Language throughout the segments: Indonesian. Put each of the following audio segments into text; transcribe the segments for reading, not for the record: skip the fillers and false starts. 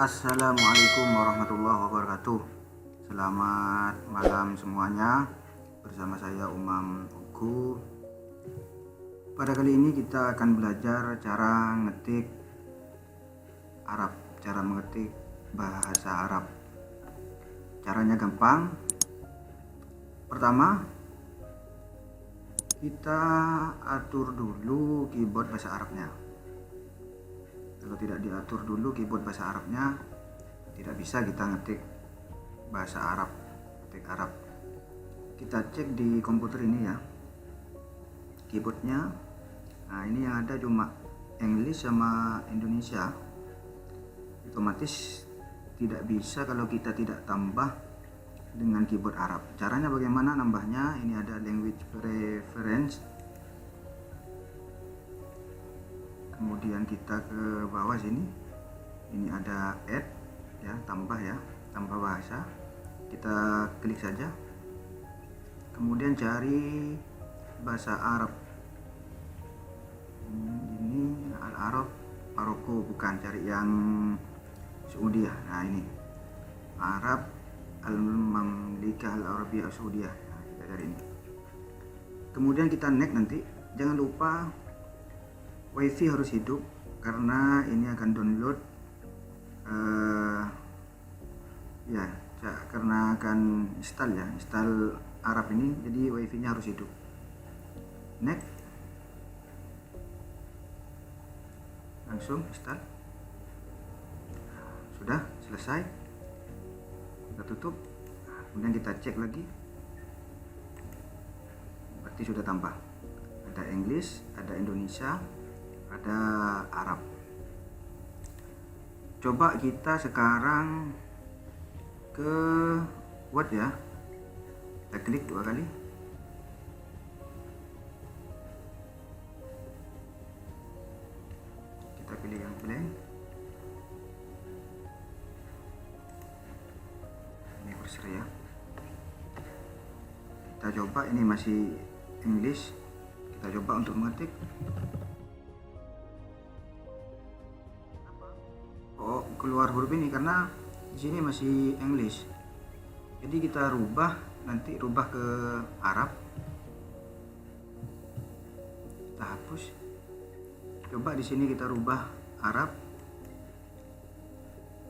Assalamualaikum warahmatullahi wabarakatuh. Selamat malam semuanya. Bersama saya Umam Uku. Pada kali ini kita akan belajar cara ngetik Arab, cara mengetik bahasa Arab. Caranya gampang. Pertama, kita atur dulu keyboard bahasa Arabnya. Kalau tidak diatur dulu keyboard bahasa Arabnya, tidak bisa kita ngetik bahasa Arab, ngetik Arab. Kita cek di komputer ini ya, keyboardnya. Nah, ini yang ada cuma English sama Indonesia. Otomatis tidak bisa kalau kita tidak tambah dengan keyboard Arab. Caranya bagaimana nambahnya? Ini ada language preference. Kemudian kita ke bawah sini, ini ada add ya, tambah bahasa. Kita klik saja, kemudian cari bahasa Arab. Ini Al-Arab Maroko, bukan, cari yang Saudi ya. Nah, ini Arab Al-Mamlikah Al-Arabiyah Saudiyah. Nah, kita cari ini, kemudian kita next. Nanti jangan lupa WiFi harus hidup karena ini akan download karena akan install Arab ini, jadi WiFi nya harus hidup. Next, langsung install. Sudah selesai, kita tutup. Kemudian kita cek lagi, berarti sudah tambah. Ada English, ada Indonesia, ada Arab. Coba kita sekarang ke Word ya. Kita klik 2 kali. Kita pilih yang blank. Ini cursor ya. Kita coba, ini masih English. Kita coba untuk mengetik. Keluar huruf ini karena di sini masih English. Jadi kita nanti rubah ke Arab. Kita hapus. Coba di sini kita rubah Arab.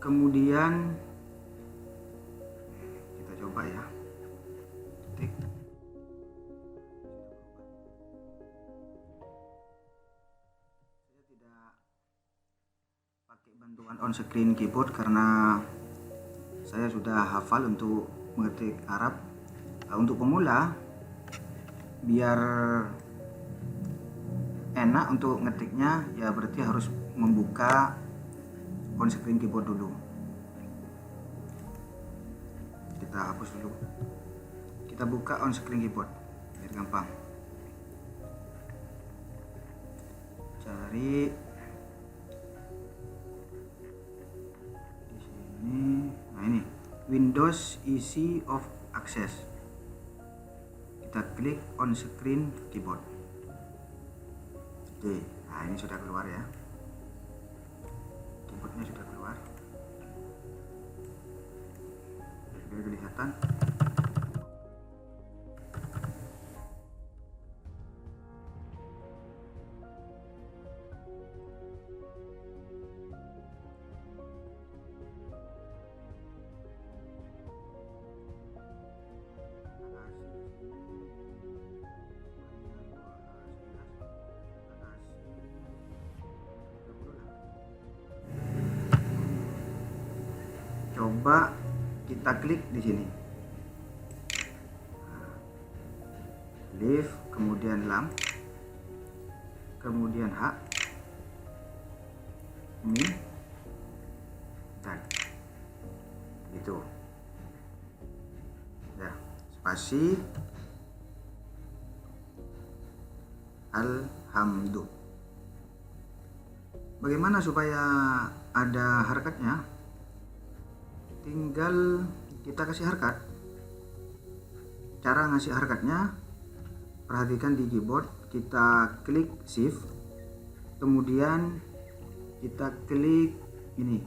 Kemudian kita coba ya. Ketik. Pakai bantuan on screen keyboard karena saya sudah hafal untuk mengetik Arab. Untuk pemula, biar enak untuk ngetiknya ya, berarti harus membuka on screen keyboard dulu. Kita hapus dulu, kita buka on screen keyboard biar gampang. Cari Windows Easy of Access. Kita klik on screen keyboard. Oke, nah ini sudah keluar ya, keyboardnya sudah keluar. Biar kelihatan. Coba kita klik di sini, lift, kemudian lam, kemudian H, mi, dan gitu ya, spasi, alhamdulillah. Bagaimana supaya ada harakatnya? Tinggal kita kasih harakat. Cara ngasih harakatnya, perhatikan di keyboard, kita klik shift, kemudian kita klik ini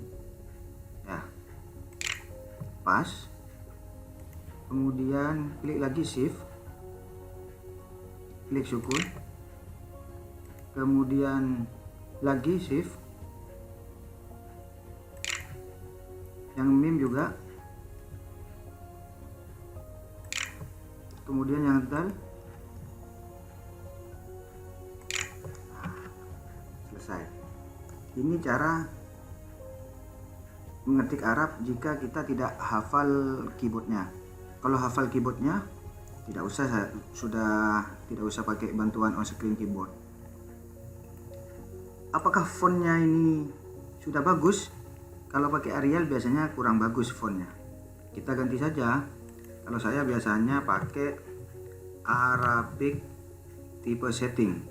ya, pas. Kemudian klik lagi shift, klik sukun, kemudian lagi shift, yang mim juga, kemudian yang dal. Selesai. Ini cara mengetik Arab jika kita tidak hafal keyboardnya. Kalau hafal keyboardnya tidak usah pakai bantuan on screen keyboard. Apakah fontnya ini sudah bagus? Kalau pakai Arial biasanya kurang bagus fontnya. Kita ganti saja. Kalau saya biasanya pakai Arabic tipe setting.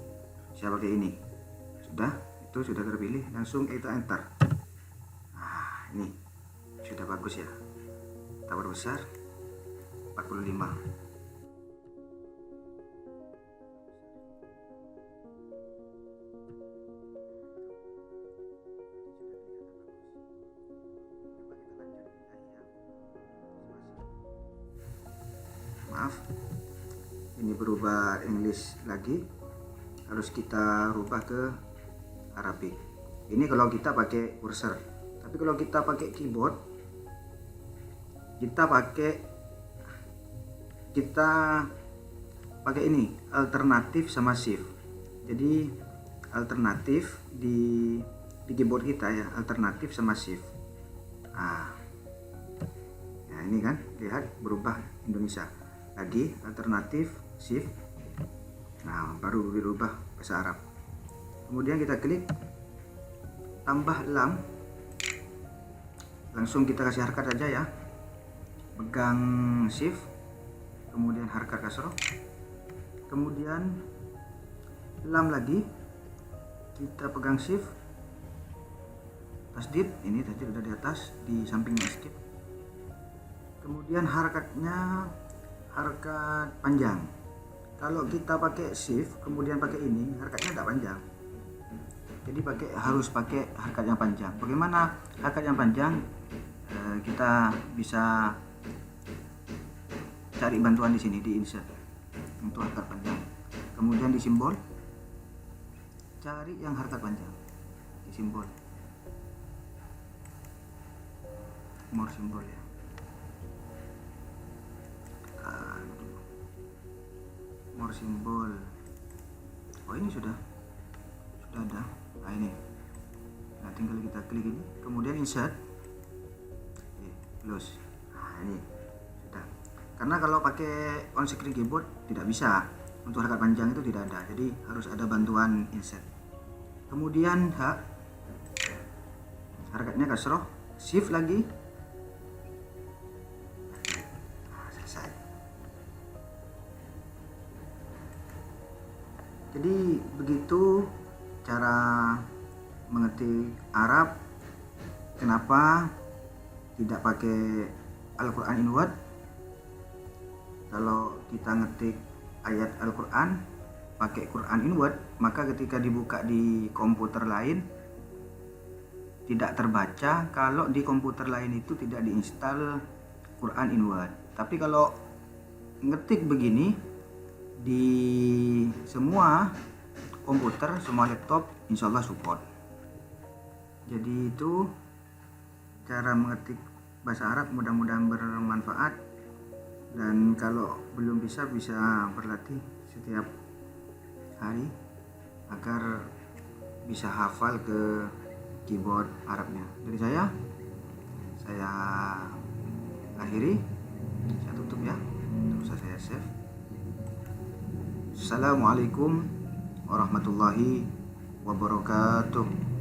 Saya pakai ini. Itu sudah terpilih, langsung kita enter. Nah, ini sudah bagus ya. Kita perbesar 45. Maaf, ini berubah English lagi, harus kita rubah ke Arabic. Ini kalau kita pakai cursor, tapi kalau kita pakai keyboard, kita pakai ini alternatif sama shift. Jadi alternatif di keyboard kita ya, alternatif sama shift. Nah ini kan lihat berubah Indonesia lagi, alternatif shift. Nah baru berubah bahasa Arab. Kemudian kita klik tambah lam, langsung kita kasih harkat aja ya, pegang shift, kemudian harkat kasroh, kemudian lam lagi, kita pegang shift, tasdid, ini tadi udah di atas, di sampingnya escape. Kemudian harkatnya harkat panjang. Kalau kita pakai shift kemudian pakai ini, harkatnya tidak panjang. Jadi harus pakai harkat yang panjang. Bagaimana harkat yang panjang? Kita bisa cari bantuan di sini, di insert untuk harkat panjang. Kemudian di simbol, cari yang harkat panjang di simbol, more simbol ya. More simbol. Oh ini sudah ada. Nah ini. Nah tinggal kita klik ini, kemudian insert, close. Nah ini sudah. Karena kalau pakai on screen keyboard tidak bisa, untuk harkat panjang itu tidak ada. Jadi harus ada bantuan insert. Kemudian harkatnya kasroh, shift lagi. Nah, selesai. Jadi begitu cara mengetik Arab. Kenapa tidak pakai Al-Quran in Word? Kalau kita ngetik ayat Al-Quran pakai Quran in Word, maka ketika dibuka di komputer lain tidak terbaca kalau di komputer lain itu tidak diinstal Quran in Word. Tapi kalau ngetik begini di semua komputer, semua laptop, insya Allah support. Jadi itu cara mengetik bahasa Arab, mudah-mudahan bermanfaat. Dan kalau belum bisa berlatih setiap hari agar bisa hafal ke keyboard Arabnya. Dari saya akhiri, saya tutup ya, terus saya save. Assalamualaikum warahmatullahi wabarakatuh.